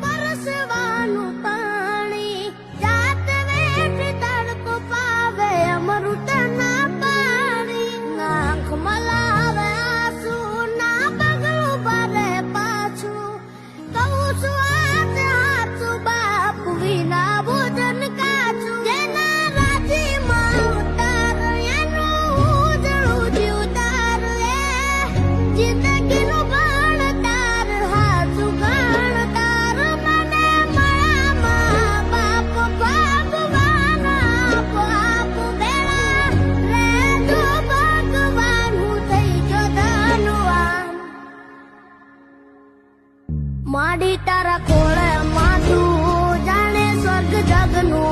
પરસવાનું પાણી જાત વેઠ તડકો પાવે અમૃત ના પાણી આંખ મલાવે આંસુ ના પગલું ભરે પાછું કહું છું આજ હાચું બાપ વિના ભોજન કાચું જેના રાજીમાં ઉતાર એનું ઉજળું જીવતાર એ જિંદગીનું ભણતાર હાચું ગણતાર મને મળામાં બાપ ભગવાન આપ આપ બેડા રેજો ભગવાન હું થઈ ગયો ધનવાન માડી તારા ખોળે માથું જાણે સ્વર્ગ જગનું